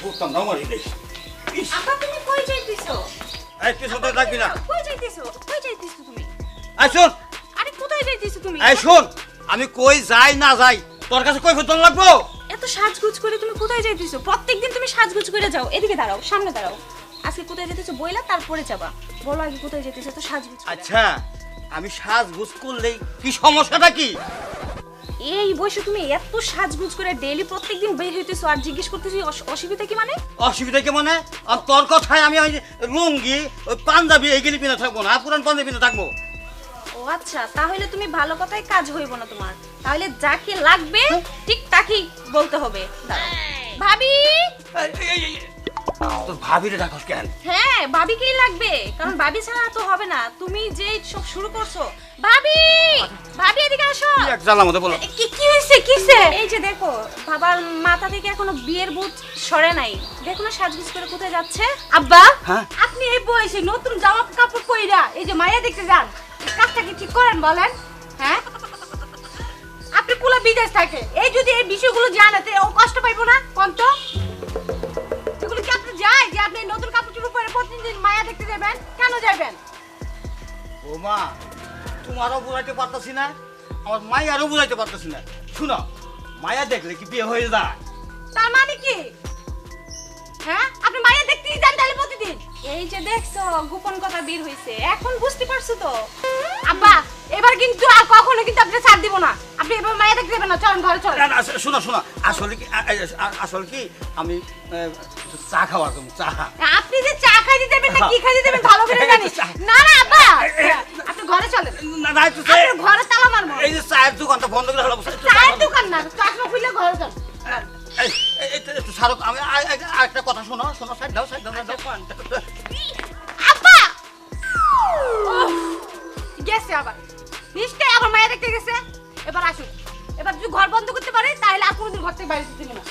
বুঝতাম না মরি নেই। আপা তুমি কই যাইতেছো? এই পিছনে থাকবি না। কই যাইতেছো? কই যাইতেছো তুমি? এই শোন, আরে কোথায় যাইতেছো তুমি? এই শোন, আমি কই যাই না যাই তোর কাছে কই ফোন লাগবো? এত সাজগুজ করে তুমি কোথায় যাইতেছো? প্রত্যেকদিন তুমি সাজগুজ করে যাও। এদিকে দাঁড়াও, সামনে দাঁড়াও। আজকে কোথায় যেতেছো বইলা তারপরে যাবা। বলো আগে কোথায় যেতেছো তো সাজগুজ করে। আচ্ছা, আমি সাজগুজ করলেই কি সমস্যাটা কি? এই বয়সে তুমি এত সাজগুজ করে ডেইলি প্রত্যেকদিন বের হইতেছো আর জিজ্ঞেস করতেছো অসুবিধা কি মানে? অসুবিধা কি মানে? আর তোর কথায় আমি ওই যে লুঙ্গি ওই পাঞ্জাবি এইগুলি পিনে থাকবো না, পুরান পাঞ্জাবি পিনে থাকবো। ও আচ্ছা, তাহলে তুমি ভালো কথাই কাজ হইব না তোমার। তাহলে যাকে লাগবে ঠিক তাকেই বলতে হবে। দাঁড়াও। ভাবি! তোর ভাবিরে ডাকস কেন? হ্যাঁ, ভাবিকেই লাগবে, কারণ ভাবি ছাড়া তো হবে না। তুমি যে সব শুরু করছো। ভাবি! ভাবি এদিকে আসো। কি এক জ্বালা মতো বলো। কি হইছে? কিছে? এই যে দেখো, বাবার মাথা থেকে এখনো বিয়ের ভূত সরে নাই। দেখো না সাজগুজ করে কোথায় যাচ্ছে। আব্বা, হ্যাঁ? আপনি এই বয়সে নতুন জামা কাপড় পইরা এই যে মায়া দেখতে যান, এই কাজটা কি ঠিক করেন বলেন? হ্যাঁ, আপনি পুরো বিদেশ থাকে, এই যদি এই বিষয়গুলো জানাতে ও কষ্ট পাইবো না কোন তো? এগুলো কি আপনি যায় যে আপনি নতুন কাপড় চোপড় পরে প্রতিদিন মায়া দেখতে যাবেন? কেন যাবেন? ও মা, তোমারও বুঝাইতে পারতাছি না, আমার মায়ারও বুঝাইতে পারতাছি না। শুনো, মায়া দেখলে কি বিয়ে হয়ে যায়? তার মানে কি? হ্যাঁ, আপনি মায়া দেখতেই যান তাহলে প্রতিদিন? এই যে দেখছো গোপন কথা বের হইছে, এখন বুঝতে পারছো তো? আব্বা, এবার কিন্তু আর কখনো কিন্তু আপনি ছাড় দিব না। আপনি এবার মায়া দেখতে যাবেন না, চলেন ঘরে চলেন। না না, শোনো শোনো, আসলে কি আসলে কি আমি চা খাওয়ার জন্য চা। আপনি যে চা খাইতে দেবেন না কি খাইতে দেবেন ভালো করে জানি। না না আব্বা, আপনি ঘরে চলেন। না না, একটু আপনি ঘরে তালা মারবো। এই যে চায়ের দোকানটা বন্ধ করে হলো। চায়ের দোকান না, চশমা খুলে ঘরে চল। একটু সারক, আমি আরেকটা কথা শোনো শোনো, সাইড দাও সাইড দাও সাইড দাও। আব্বা! উফ, গেছে আবার। নিশ্চয়ই আবার মায়া দেখতে গেছে। এবার আসুন। এবার যদি ঘর বন্ধ করতে পারে তাহলে আর কোনোদিন ঘর থেকে বাইরে যেতে দেবে না।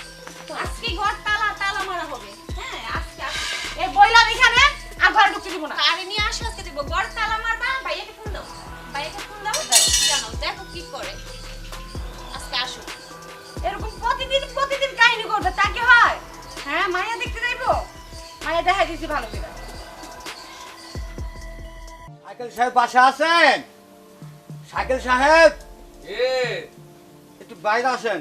আজকে ঘর তালা তালা মারা হবে। হ্যাঁ, আজকে এই বইলাম এখানে আর ঘরে ঢুকতে দিব না। আরে নিয়ে আসো, আজকে দিব। ঘর তালা মারবা, ভাইয়াকে ফোন দাও। ভাইয়াকে ফোন দাও, জানো দেখো কি করে। আজকে আসো। এরকম প্রতিদিন প্রতিদিন কাহিনী করবে তা কি হয়? হ্যাঁ, মায়া দেখতে যাইবো। মায়া দেখা দিয়েছি ভালো করে। সাইকেল সাহেব বাসা আছেন? সাইকেল সাহেব একটু বাইরে আসেন।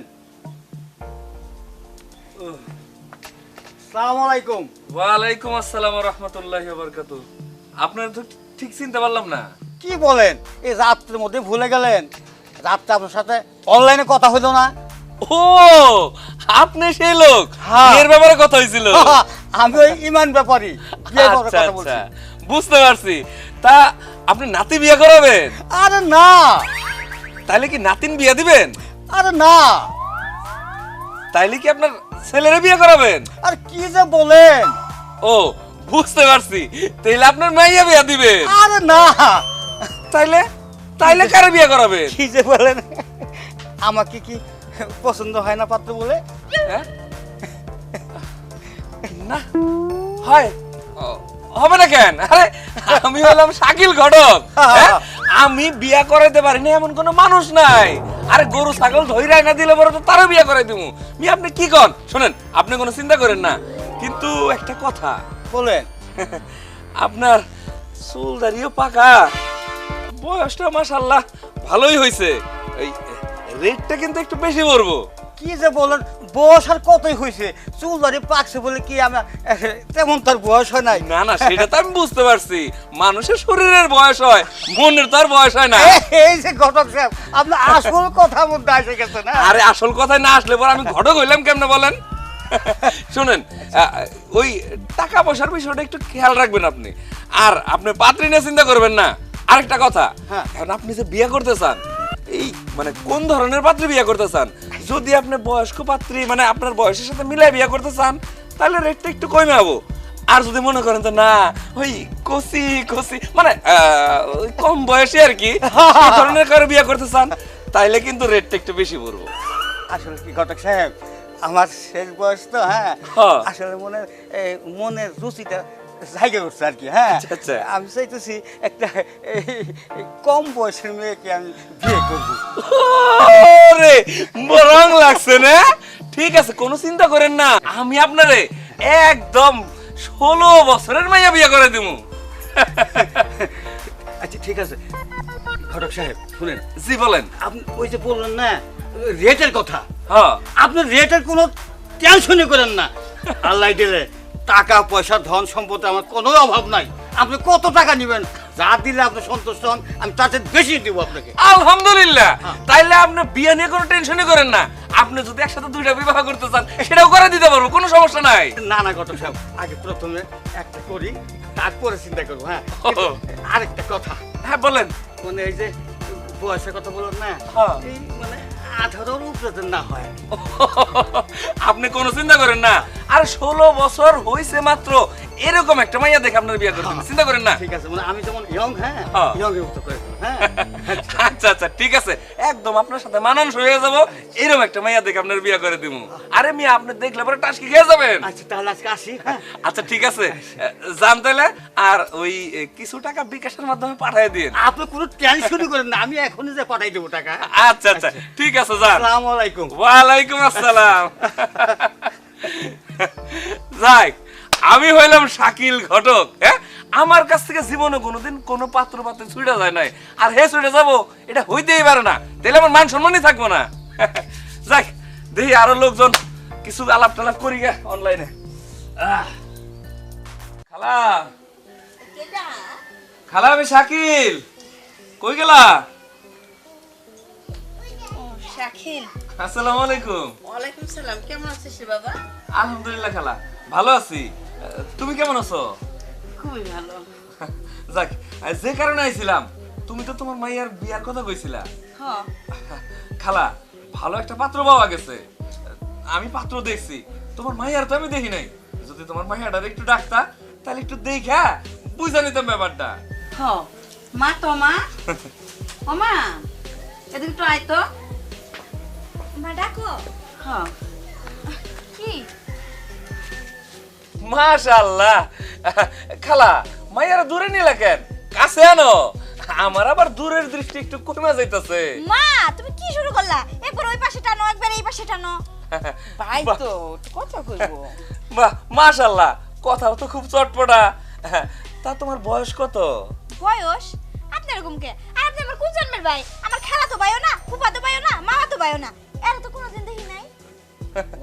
আসসালামু আলাইকুম। ওয়ালাইকুম আসসালাম ওয়া রাহমাতুল্লাহি ওয়া বারাকাতুহু। আপনারা তো ঠিক চিনতে পারলাম না। কি বলেন, এই রাত্রের মধ্যে ভুলে গেলেন? রাতটা আপনার সাথে অনলাইনে কথা হইলো না? ও, আপনি সেই লোক, হ্যাঁ। এর ব্যাপারে কথা হইছিল। আমি ওই ইমান ব্যাপারী, বিয়ে করার আচ্ছা কথা আচ্ছা, বলছি। বুঝতে পারছি। তা আপনি নাতি বিয়ে করাবেন? আরে না, তাইলে কি নাতিন বিয়ে দিবেন? আরে না, তাইলে কি আপনার ছেলেরে বিয়ে করাবেন? আর কি যে বলেন? ও, বুঝতে পারছি। তাইলে আপনার মাইয়া বিয়ে দিবেন? আরে না, তাইলে তাইলে কারে বিয়ে করাবেন? কি যে বলেন, আমাকে কি পছন্দ হয় না পাত্র বলে? হ্যাঁ? না হয় হবে না কেন? আরে আমি হলাম শাকিল ঘটক। হ্যাঁ? আমি বিয়া করাইতে পারি না এমন কোনো মানুষ নাই। আরে গরু ছাগল ধইরাই না দিলে বড় তো তারও বিয়া করাই দিমু। আপনি কি কন? শুনেন, আপনি কোনো চিন্তা করেন না, কিন্তু একটা কথা বলেন। আপনার চুল দাড়িও পাকা, বয়সটা মাশাআল্লাহ ভালোই হইছে। এই রেটটা কিন্তু একটু বেশি পড়বো। কি যে বলেন, বয়স আর কতই হয়েছে, চুল দাড়ি পাকছে বলে কি আমার তেমন তার বয়স হয় নাই? না না, সেটা তো আমি বুঝতে পারছি। মানুষের শরীরের বয়স হয়, মনের তো আর বয়স হয় না। এই যে ঘটক সাহেব, আপনার আসল কথা মধ্যে এসে গেছে না? আরে আসল কথায় না আসলে পর আমি ঘটক হইলাম কেমনে বলেন? শুনেন, ওই টাকা পয়সার বিষয়টা একটু খেয়াল রাখবেন আপনি। আর আপনি পাত্রী নিয়ে চিন্তা করবেন না। আরেকটা কথা, হ্যাঁ। এখন আপনি যে বিয়ে করতে চান, এই মানে কোন ধরনের পাত্রী বিয়ে করতে চান? যদি আপনি বয়স্ক পাত্রী মানে আপনার বয়সের সাথে মিলাই বিয়ে করতে চান, তাহলে রেটটা একটু কমে যাবো। আর যদি মনে করেন তো না, ওই কচি কচি মানে ওই কম বয়সী আর কি, সেই ধরনের কারো বিয়ে করতে চান, তাইলে কিন্তু রেটটা একটু বেশি পড়বো। আসলে কি ঘটক সাহেব, আমার শেষ বয়স তো, হ্যাঁ, হ্যাঁ। আসলে মনের রুচিটা জায়গা করছে আর কি। হ্যাঁ, আচ্ছা, আচ্ছা। আমি চাইতেছি একটা এই কম বয়সের মেয়েকে আমি বিয়ে করবো। ওরে, রং লাগছে না? ঠিক আছে, কোনো চিন্তা করেন না, আমি আপনারে একদম 16 বছরের মাইয়া বিয়ে করে দিমু। আচ্ছা ঠিক আছে ঘটক সাহেব শুনেন, জি বলেন। আপনি ওই যে বললেন না রেটের কথা, হ্যাঁ আপনি রেটের কোনো টেনশনই করেন না। আল্লাহ দিলে টাকা পয়সা ধন সম্পদে আমার কোনো অভাব নাই। আপনি কত টাকা নেবেন, যা দিলে আপনি সন্তুষ্ট হন, আমি তাতে বেশি দিব আপনাকে। আলহামদুলিল্লাহ। তাইলে আপনি বিয়ে নিয়ে কোনো টেনশনই করেন না। আপনি যদি একসাথে দুইটা বিবাহ করতে চান সেটাও করে দিতে পারবো, কোনো সমস্যা নাই। না না ঘটক সাহেব, আগে প্রথমে একটা করি, তারপরে চিন্তা করবো। হ্যাঁ কিন্তু আরেকটা কথা, হ্যাঁ বলেন। মানে এই যে বয়সের কথা বলেন না, হ্যাঁ। এই মানে 18 উপরে না হয়। আপনি কোনো চিন্তা করেন না, আর 16 বছর হইছে মাত্র, এরকম একটা মাইয়া দেখে আপনার বিয়ে করতে চিন্তা করেন না। ঠিক আছে, মানে আমি যেমন ইয়ং, হ্যাঁ হ্যাঁ। ইয়ং এর মতো করে দেবো, হ্যাঁ। আচ্ছা আচ্ছা ঠিক আছে, একদম আপনার সাথে মানানসই হয়ে যাব, এরকম একটা মাইয়া দেখে আপনার বিয়ে করে দিব। আরে মিয়া আপনি দেখলে পরে টাসকি খেয়ে যাবেন। আচ্ছা তাহলে আজকে আসি, হ্যাঁ। আচ্ছা ঠিক আছে, যান তাহলে। আর ওই কিছু টাকা বিকাশের মাধ্যমে পাঠিয়ে দিন। আপনি কোনো টেনশনই করেন না, আমি এখনই যে পাঠাই দেবো টাকা। আচ্ছা আচ্ছা ঠিক আছে, যান। আসসালামু আলাইকুম। ওয়ালাইকুম আসসালাম। যাই, আমি হইলাম শাকিল ঘটক। হ্যাঁ, আমার কাছ থেকে জীবনে কোনোদিন কোনো পাত্র পাত্রে ছুটে যায় নাই, আর হে ছুটে যাবো এটা হইতেই পারে না। তাহলে আমার মান সম্মানই থাকবো না। যাই দেখি আরো লোকজন কিছু আলাপ টালাপ করি গে অনলাইনে। খালা, খালা আমি শাকিল, কই গেলা? শাকিল, আসসালামু আলাইকুম। ওয়ালাইকুম সালাম। কেমন আছিস রে বাবা? আলহামদুলিল্লাহ খালা, ভালো আছি। তুমি কেমন আছো? খুবই ভালো। যাক, যে কারণে আইছিলাম, তুমি তো তোমার মাইয়ার বিয়ার কথা কইছিলা। হ্যাঁ, খালা, ভালো একটা পাত্র পাওয়া গেছে। আমি পাত্র দেখছি, তোমার মাইয়ার তো আমি দেখি নাই। যদি তোমার মাইয়াটার একটু ডাকতা, তাহলে একটু দেখা বুঝা নিতাম ব্যাপারটা। হ্যাঁ। মা তো মা, ও মা, এদিকে একটু আয় তো। মা ডাকো। হ্যাঁ। কি? মাশাআল্লাহ। খালা, মাইয়ারা দূরে নিলা কেন? কাছে আনো। আমার আবার দূরের দৃষ্টি একটু কমে যাইতাছে। মা তুমি কি শুরু করলা? একবার ওই পাশে টানো, একবার এই পাশে টানো। ভাই তো একটু কথা কইবো। বাহ, মাশাআল্লাহ, কথাও তো খুব চটপটা। তা তোমার বয়স কত? বয়স আপনি এরকম কে? আর আপনি আমার কোন জন্মের ভাই? আমার খালা তো ভাইও না, ফুফা তো ভাইও না, মামা তো ভাইও না। এরা তো কোনোদিন দেখি নাই।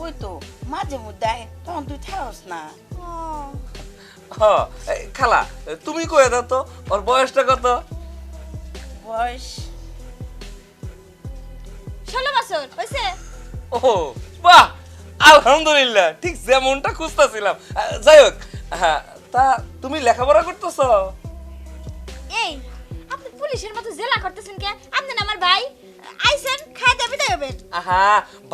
ওই তো মাঝে মধ্যে আয়, তখন তুই থাকস না। ও খালা, তুমি কয়ে দাও তো ওর বয়সটা কত? বয়স 16 বছর হইছে। ও বাহ, আলহামদুলিল্লাহ, ঠিক যেমনটা খুঁজতেছিলাম। যাই হোক, হ্যাঁ, তা তুমি লেখাপড়া করতেছো? এই আপনি পুলিশের মতো জেলা করতেছেন কে? আপনি না আমার ভাই, আইছেন খাইতে বিদায় হবেন। আহা,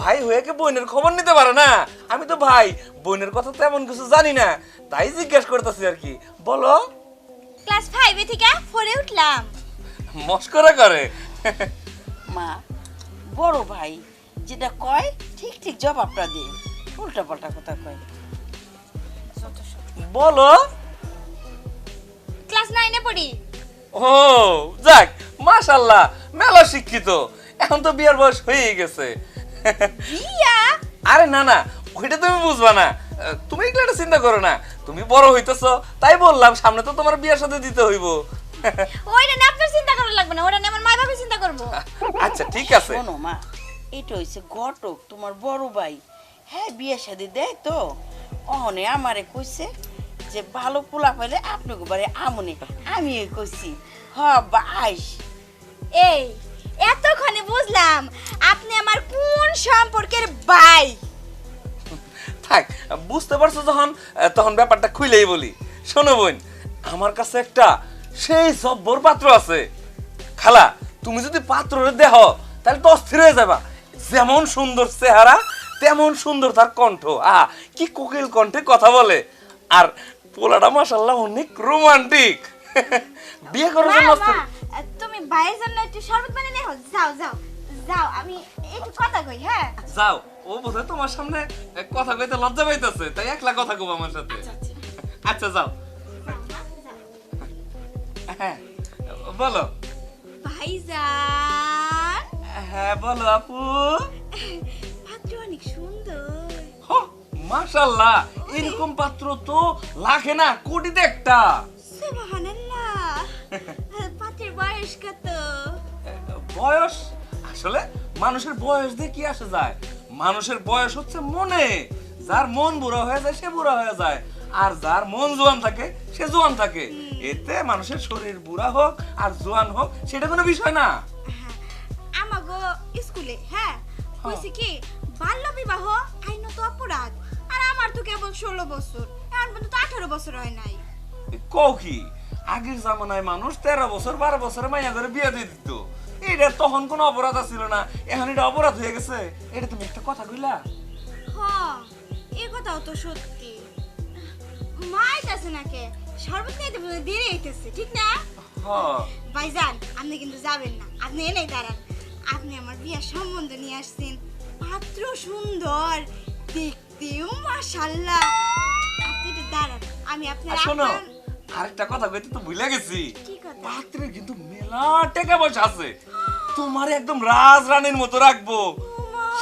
ভাই হয়ে কি বোনের খবর নিতে পারে না? আমি তো ভাই বোনের কথা তো এমন কিছু জানি না, তাই জিজ্ঞেস করতেছি আর কি। বলো। ক্লাস 5 এ থেকে 4 এ উঠলাম। মস্করা করে। মা, বড় ভাই যেটা কয় ঠিক ঠিক জবাবটা দে, উল্টা পাল্টা কথা কয়। বলো। ক্লাস 9 এ পড়ি। ও যাক, মাশাআল্লাহ, মেলা শিক্ষিত। এখন তো বিয়ার বয়স হয়ে গেছে। বিয়া? আরে না না, ওইটা তুমি বুঝবা না। তুমি এগুলো একটা চিন্তা করো না, তুমি বড় হইতেছো, তাই বললাম সামনে তো তোমার বিয়ার সাথে দিতে হইব। ওইটা নিয়ে আপনার চিন্তা করা লাগবে না, ওটা নিয়ে আমার মা বাবা চিন্তা করবো। আচ্ছা ঠিক আছে। শোনো মা, এটা হইছে ঘটক তোমার বড় ভাই। হ্যাঁ, বিয়ে শাদী দেয় তো, অহনে আমারে কইছে যে ভালো পোলা পাইলে আপনাকে বাড়ি আমনে। আমি কইছি বা আইস। এই এতক্ষণে বুঝলাম আপনি আমার কোন সম্পর্কের ভাই। থাক, বুঝতে পারছো যখন, তখন ব্যাপারটা খুইলেই বলি। শোনো বোন, আমার কাছে একটা সেই জব্বর পাত্র আছে। খালা, তুমি যদি পাত্ররে দেহ তাহলে তো অস্থির হয়ে যাবা। যেমন সুন্দর চেহারা, তেমন সুন্দর তার কণ্ঠ। আহা, কি কোকিল কণ্ঠে কথা বলে। আর পোলাটা মাশাআল্লাহ অনেক রোমান্টিক। বিয়ে করার জন্য অস্থির। তুমি ভাইয়ের জন্য একটু শরবত বানিয়ে নিয়ে যাও যাও যাও, আমি একটু কথা কই। হ্যাঁ যাও, ও বোধহয় তোমার সামনে কথা কইতে লজ্জা পাইতেছে, তাই একলা কথা কব আমার সাথে। আচ্ছা যাও। হ্যাঁ বলো। ভাইজান। হ্যাঁ বলো আপু। পাত্র অনেক সুন্দর। মাশাআল্লাহ, এরকম পাত্র তো লাখে না কোটিতে একটা। সুবহানাল্লাহ। পাত্রের বয়স কত? বয়স আসলে মানুষের বয়স দিয়ে কি আসে যায়? মানুষের বয়স হচ্ছে মনে। যার মন বুড়া হয়ে যায় সে বুড়া হয়ে যায়, আর যার মন জোয়ান থাকে সে জোয়ান থাকে। এতে মানুষের শরীর বুড়া হোক আর জোয়ান হোক সেটা কোনো বিষয় না। আমাগো স্কুলে হ্যাঁ কইছে কি বাল্য বিবাহ আইনত অপরাধ, আর আমার তো কেবল 16 বছর, এখন পর্যন্ত 18 বছর হয় নাই। কও কি? আগের জামানায় মানুষ 13 বছর 12 বছরে মাইয়া করে বিয়ে দিয়ে দিত। এটা তখন কোনো অপরাধ ছিল না, এখন এটা অপরাধ হয়ে গেছে। এটা তুমি একটা কথা কইলা। হ্যাঁ এই কথাও তো সত্যি। মাইতাছে নাকি শরবত খাইতে বলে দেরি হইতেছে, ঠিক না? হ্যাঁ ভাইজান আপনি কিন্তু যাবেন না, আপনি এনেই দাঁড়ান। আপনি আমার বিয়ার সম্বন্ধ নিয়ে আসছেন, পাত্র সুন্দর, দেখতেও মাশাআল্লাহ। আপনি একটু দাঁড়ান, আমি আপনার শোনো, আপ্যায়ন। আরেকটা কথা কইতে তো ভুলে গেছি। কি কথা? পাত্রে কিন্তু মেলা টাকা পয়সা আছে। তোমার একদম রাজরানীর মতো রাখবো,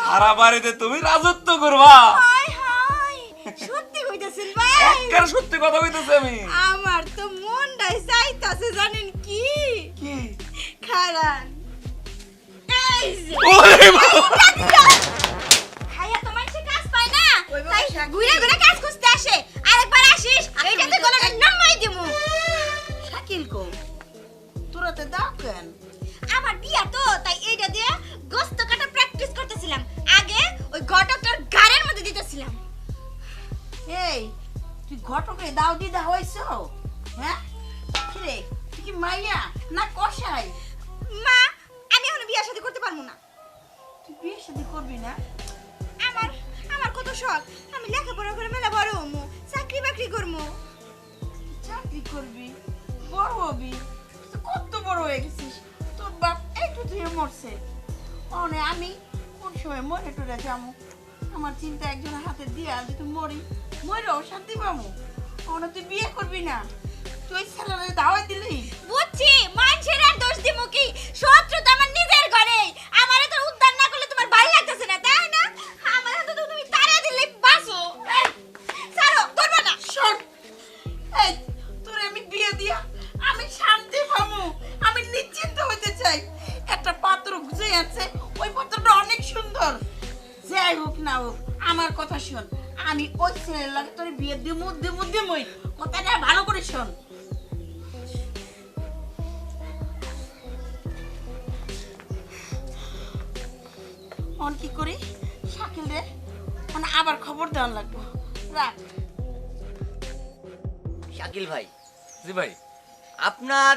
সারা বাড়িতে তুমি রাজত্ব করবা। হায় হায়, সত্যি কইতাছেন ভাই? একবার সত্যি কথা কইতেছি আমি। আমার তো মনটাই চাইতাছে জানেন কি? কি? খারান এই যে ওরে বাবা! খাইয়া তো মানুষে কাজ পায় না, তাই ঘুরে ঘুরে কাজ খুঁজতে আসে। আরেকবার আসিস এইটাতে গলাটা নামাই দিমু। শাকিল কো তোরা তো দাও কেন? আমার বিয়া তো, তাই এইটা দিয়ে গোস্ত কাটা প্র্যাকটিস করতেছিলাম। আগে ওই ঘটকটার গাড়ের মধ্যে দিতেছিলাম। এই তুই ঘটকে দাও দিদা হইছো? হ্যাঁ কিরে তুই কি মাইয়া না কষাই? মা আমি এখন বিয়া শাদী করতে পারবো না। তুই বিয়ে শাদী করবি না? আমার আমার কত শখ, আমি লেখাপড়া করে মেলা বড় হমু, চাকরি বাকরি করমু। চাকরি করবি, বড় হবি, তুই তো কত বড় হয়ে গেছিস। তোর বাপ একটু ধুয়ে মরছে, অনে আমি কোন সময় মরে টরে যাবো। আমার চিন্তা একজনের হাতে দিয়ে আর যদি মরি, মরেও শান্তি পাবো। অনে তুই বিয়ে করবি না, তুই ছেলেরা দাওয়াই দিলি। বুঝছি, মানুষের আর দোষ দিমু কি? শত্রু তো আমার নিজের ঘরে। আমারে তো উদ্ধার না করলে তোমার ভালো লাগতেছে না, তাই না? আমার হাতে তো তুমি তাড়া দিলে বাঁচো। ছাড়ো, ধরবা না। শোন, এই তোর আমি বিয়ে দিয়া আমি শান্তি পাবো, আমি নিশ্চিন্ত হইতে চাই। একটা পাত্র গুছিয়ে আছে, ওই পাত্রটা অনেক সুন্দর। যাই হোক না হোক আমার কথা শোন, আমি ওই ছেলের লাগে তোর বিয়ে দিমুই। কথাটা ভালো করে শোন। অন কি করি শাকিল রে, মানে আবার খবর দেওয়ার লাগবো। রাখ। শাকিল ভাই, জি ভাই। আপনার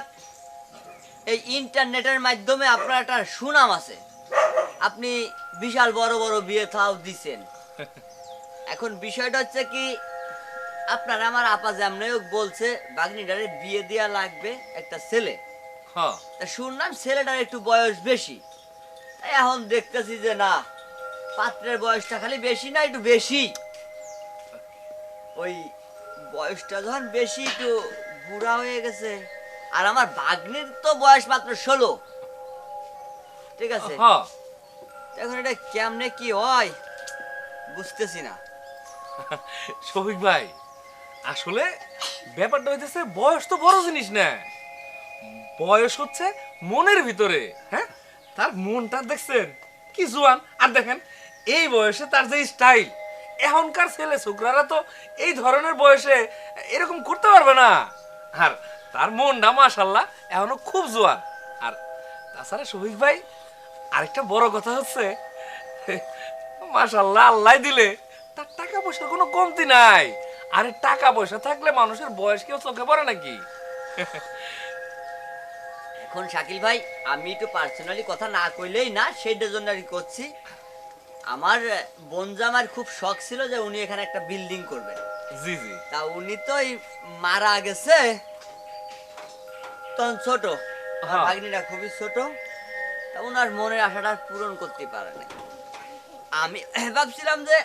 এই ইন্টারনেটের মাধ্যমে আপনার একটা সুনাম আছে। আপনি বিশাল বড় বড় বিয়ে থাও দিছেন। এখন বিষয়টা হচ্ছে কি, আপনার আমার আপা যেমনই হোক বলছে বাগনিটারে বিয়ে দেয়া লাগবে একটা ছেলে। হ্যাঁ তা শুনলাম ছেলেটার একটু বয়স বেশি। তাই এখন দেখতেছি যে না, পাত্রের বয়সটা খালি বেশি না, একটু বেশি। ওই বয়সটা যখন বেশি, একটু বুড়া হয়ে গেছে। আর আমার ভাগ্নির তো বয়স মাত্র 16। ঠিক আছে, হ্যাঁ এখন এটা কেমনে কি হয় বুঝতেছি না। শফিক ভাই, আসলে ব্যাপারটা হইতেছে বয়স তো বড় জিনিস না, বয়স হচ্ছে মনের ভিতরে। হ্যাঁ, তার মনটা দেখছেন কি জোয়ান। আর দেখেন এই বয়সে তার যে স্টাইল, এখনকার ছেলে ছোকরারা তো এই ধরনের বয়সে এরকম করতে পারবে না। আর তার মনটা মাশাআল্লাহ এখনো খুব জোয়ান। আর তাছাড়া শফিক ভাই, আরেকটা বড় কথা হচ্ছে মাশাআল্লাহ আল্লাহ দিলে তার টাকা পয়সার কোনো কমতি নাই। আরে টাকা পয়সা থাকলে মানুষের বয়স কেউ চোখে পড়ে নাকি? এখন শাকিল ভাই, আমি একটু পার্সোনালি কথা না কইলেই না, সেইটার জন্য আর কি করছি। আমার বনজামার খুব শখ ছিল যে উনি এখানে একটা বিল্ডিং করবেন। জি জি। তা উনি তো এই মারা গেছে তখন ছোট, আমার হ্যাঁ। ভাগ্নিটা খুবই ছোট। তা ওনার মনের আশাটা আর পূরণ করতে পারে না। আমি ভাবছিলাম যে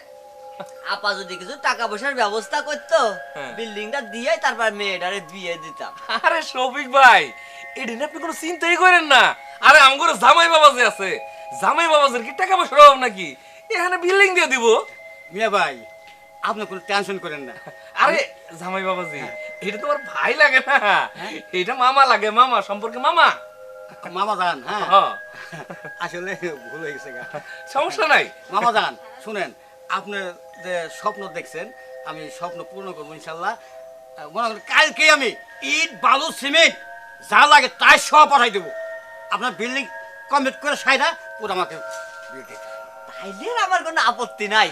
আপা যদি কিছু টাকা পয়সার ব্যবস্থা করতো, হ্যাঁ। বিল্ডিংটা দিয়ে তারপর মেয়েটারে বিয়ে দিতাম। আরে শফিক ভাই, এটা নিয়ে আপনি কোনো চিন্তাই করেন না। আরে আমগো জামাই বাবাজি আছে, জামাই বাবাজির কি টাকা পয়সার অভাব নাকি? এখানে বিল্ডিং দিয়ে দিব। মিয়া ভাই, আপনি কোনো টেনশন করেন না। আরে জামাই বাবাজি, এটা তোমার ভাই লাগে না, এটা মামা লাগে, মামা সম্পর্কে মামা। মামা যান, হ্যাঁ হ্যাঁ, আসলে ভুল হয়ে গেছে গা। সমস্যা নাই। মামা যান, শুনেন, আপনি যে স্বপ্ন দেখছেন আমি স্বপ্ন পূর্ণ করবো ইনশাল্লাহ। মনে করেন কালকে আমি ইট বালু সিমেন্ট যা লাগে তাই সব পাঠাই দেবো। আপনার বিল্ডিং কমপ্লিট করে সাইডা পুরো আমাকে দিয়ে দিতে। তাইলে আমার কোনো আপত্তি নাই।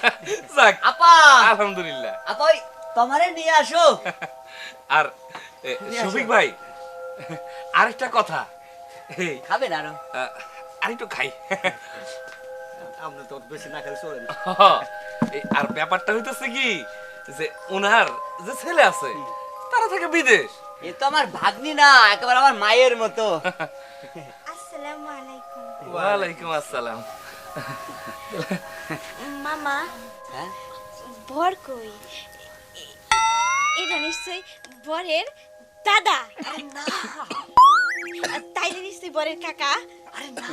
যাক, আপা, আলহামদুলিল্লাহ। আপা ওই তোমারে নিয়ে আসো। আর শফিক ভাই, আরেকটা কথা, এই খাবেন আরো? আরেকটু খাই। আপনি তো বেশি না খেলে চলেন। আর ব্যাপারটা হইতেছে কি, যে ওনার যে ছেলে আছে তারা থাকে বিদেশ। এ তো আমার ভাগ্নি না, একেবারে আমার মায়ের মতো। আসসালামু আলাইকুম ওয়ালাইকুম আসসালাম। মামা। হ্যাঁ? বর কই? এটা নিশ্চয়ই বরের দাদা। তাইলে নিশ্চয়ই বরের কাকা। আরে না,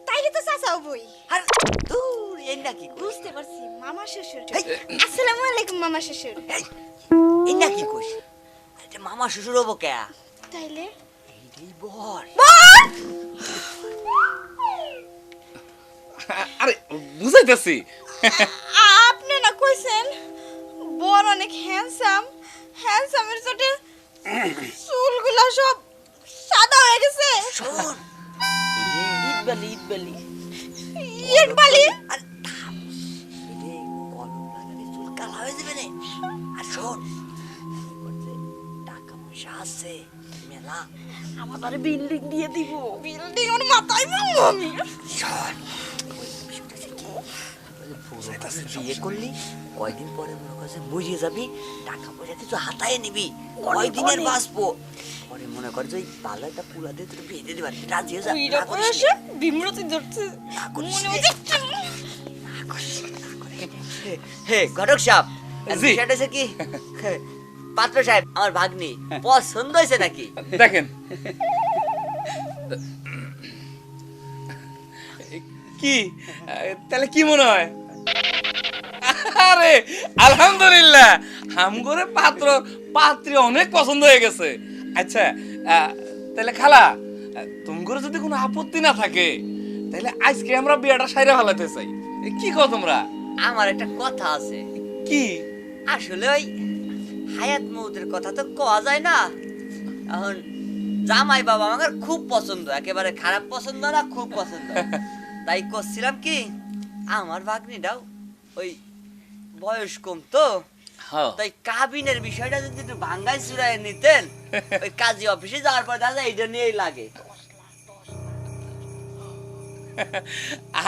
তাইলে তো চাচাও বই। আরে দূর, এই নাকি কইস? বুঝতে পারছি, মামা শ্বশুর। হেই। আসসালামু আলাইকুম মামা শ্বশুর। এই নাকি কইস? আরে মামা শ্বশুর হবো কে? তাইলে এইটাই বর। আরে বুঝাইতেছি। আপনি না কইছেন বর অনেক হ্যান্ডসাম, হ্যান্ডসামের চোটে চুলগুলা সব সাদা হয়ে গেছে। শোন, ঈদ বালি, ঈদ বালি। ইট বালি। আরে থাম। এরে কলম লাগালে চুল কালা হয়ে যাবে রে। আর শোন, করতে টাকা পয়সা আছে মেলা। আমার বিল্ডিং দিয়ে দিব। বিল্ডিং ওর মাথায় ভাঙবো আমি। শোন, বিয়ে করলি কয়দিন পরে মনে করছে বুঝিয়ে যাবি, টাকা পয়সা কিছু হাতায় নিবি, কয়দিনের বাঁচবো। পরে মনে কর যে ওই ভালো একটা পুলা দিয়ে তোর বিয়ে দিয়ে দিবার, রাজি হয়ে যা। উইরা না করে করিস এসে বিমরতি ধরছে। না করিস মনে রে। হচ্ছে না করিস, না করিস। হে ঘটক সাহেব, জি। বিষয়টা হচ্ছে কি, পাত্র সাহেব আমার ভাগ্নি পছন্দ হয়েছে নাকি? দেখেন, কি তাহলে কি মনে হয়? আরে আলহামদুলিল্লাহ, আমগরে পাত্র পাত্রী অনেক পছন্দ হয়ে গেছে। আচ্ছা, তাহলে খালা, তোমার যদি কোনো আপত্তি না থাকে তাহলে আজকে আমরা বিয়েটা সাইরা ফেলাতে চাই। কি কও তোমরা? আমার একটা কথা আছে। কি? আসলে ওই হায়াত মৌতের কথা তো কওয়া যায় না। এখন জামাই বাবা আমার খুব পছন্দ, একেবারে খারাপ পছন্দ না, খুব পছন্দ। তাই করছিলাম কি, আমার ভাগ্নিটাও ওই বয়স কম তো, হ্যাঁ, তাই কাবিনের বিষয়টা যদি একটু ভাঙ্গাই চুরাই নিতেন, ওই কাজী অফিসে যাওয়ার পর দাদা এইটা নিয়েই লাগে।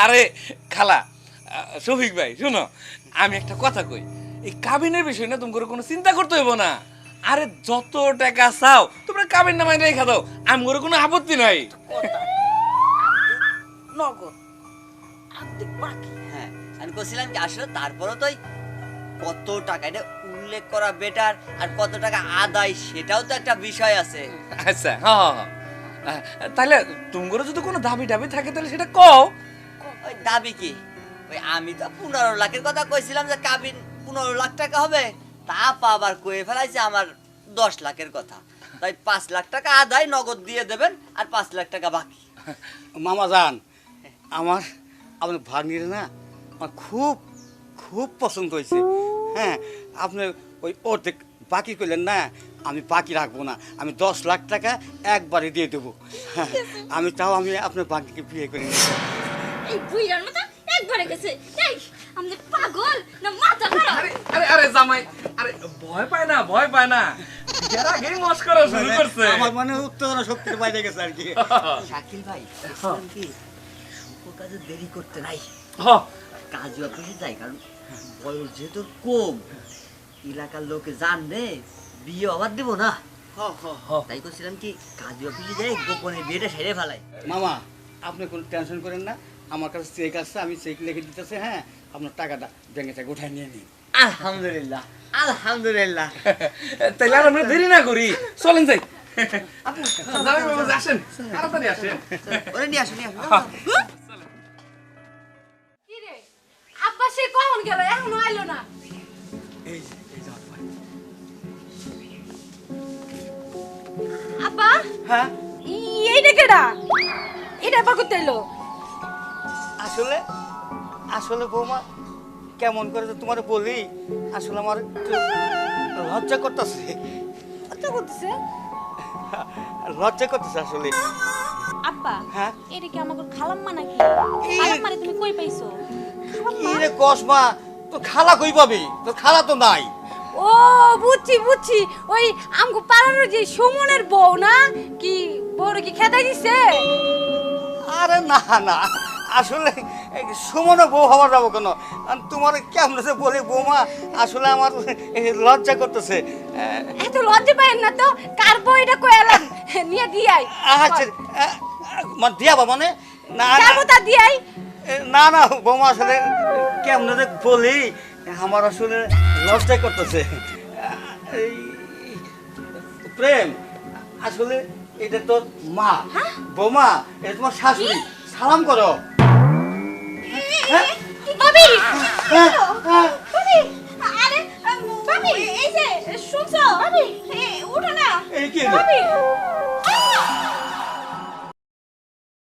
আরে খালা, শফিক ভাই শোনো, আমি একটা কথা কই, এই কাবিনের বিষয় না তোমার কোনো চিন্তা করতে হইব না। আরে যত টাকা চাও তোমরা কাবিন নামায় রেখে দাও, আমার কোনো আপত্তি নাই। নগদ আর্ধেক বাকি। হ্যাঁ, আমি করছিলাম কি, আসলে তারপরও তো ওই কত টাকা এটা উল্লেখ করা বেটার, আর কত টাকা আদায় সেটাও তো একটা বিষয় আছে। আচ্ছা, হ্যাঁ হ্যাঁ, তাহলে তোমার যদি কোনো দাবি টাবি থাকে তাহলে সেটা কও। ওই দাবি কি, ওই আমি তো 15 লাখের কথা কইছিলাম যে কাবিন 15 লাখ টাকা হবে, তা আবার কয়ে ফেলাইছে আমার 10 লাখের কথা। তাই 5 লাখ টাকা আদায় নগদ দিয়ে দেবেন, আর 5 লাখ টাকা বাকি। মামা যান, আমার আপনার ভাগ্নির না আমার খুব খুব পছন্দ হয়েছে। হ্যাঁ, আপনি ওই অর্ধেক বাকি করলেন না, আমি বাকি রাখবো না, আমি 10 লাখ টাকা একবারে দিয়ে দেবো। হ্যাঁ, আমি আপনার ভাগ্নিকে বিয়ে করে নেব। এই বুইরার মাথা একবারে গেছে। এই আপনি পাগল না মাথা খারাপ? আরে আরে আরে জামাই, আরে ভয় পায় না, ভয় পায় না, এর আগেই মস্করা শুরু করছে। আমার মানে উত্তেজনা শক্তির বাইরে গেছে আর কি। শাকিল ভাই, বলছিলাম কি, শুভ কাজে দেরি করতে নাই, হ্যাঁ, কাজী অফিসে যাই, কারণ বয়স যেহেতু কম, এলাকার লোকে জানলে বিয়ে আবার দেব না। তাই করছিলাম কি, কাজী অফিসে যাই গোপনে বিয়েটা সেরে ফেলাই। মামা, আপনি কোনো টেনশন করেন না, আমার কাছে চেক আছে, আমি চেক লিখে দিতেছি। হ্যাঁ, আপনার টাকাটা ব্যাংকে থেকে উঠায় নিয়ে নিন। আলহামদুলিল্লাহ, আলহামদুলিল্লাহ। তাহলে আর আমরা দেরি না করি, চলেন যাই। জামাই বাবা আসেন, তাড়াতাড়ি আসেন। ওরে নিয়ে আসো, নিয়ে আসো। কি রে, আব্বা সে কখন গেল, এখনো আইলো না? এই যে আমার ভাই। আব্বা হ্যাঁ এইটা কেডা? এটা আবার করতে এলো? আসলে আসলে বৌমা কেমন করে যে তোমার বলি, আসলে আমার একটু লজ্জা করতেছে। কত করতেছে? লজ্জা করতেছে আসলে। আব্বা হ্যাঁ? এটা কি আমাকে খালাম্মা নাকি? এই- খালাম্মারে তুমি কই পাইছো? কি রে কসমা, তোর খালা কই পাবি? তোর খালা তো নাই। ও বুঝছি বুঝছি, ওই আমগো পাড়ার যে সুমনের বউ না কি, বউরে কি খেদাই দিছে? আরে না না, আসলে এই সুমনে বউ হওয়ার যাবো কেন? আর তোমার কেমন আছে বলে বৌমা, আসলে আমার লজ্জা করতেছে। এত লজ্জা পাইন না তো, কার বউ এটা কইলাম নিয়ে দিয়াই। আচ্ছা মানে দিয়াবা মানে? না না যাবো তা দিয়াই। না না বৌমা, আসলে কেমন যে বলি, আমার আসলে লজ্জা করতেছে। এই প্রেম, আসলে এটা তোর মা। বৌমা, এটা তোমার শাশুড়ি, সালাম করো। হ্যাঁ? ভাবি হ্যাঁ, হ্যাঁ। ভাবি, আরে ভাবি এই যে শুনছো? ভাবি উঠো না। এই কি হলো? ভাবি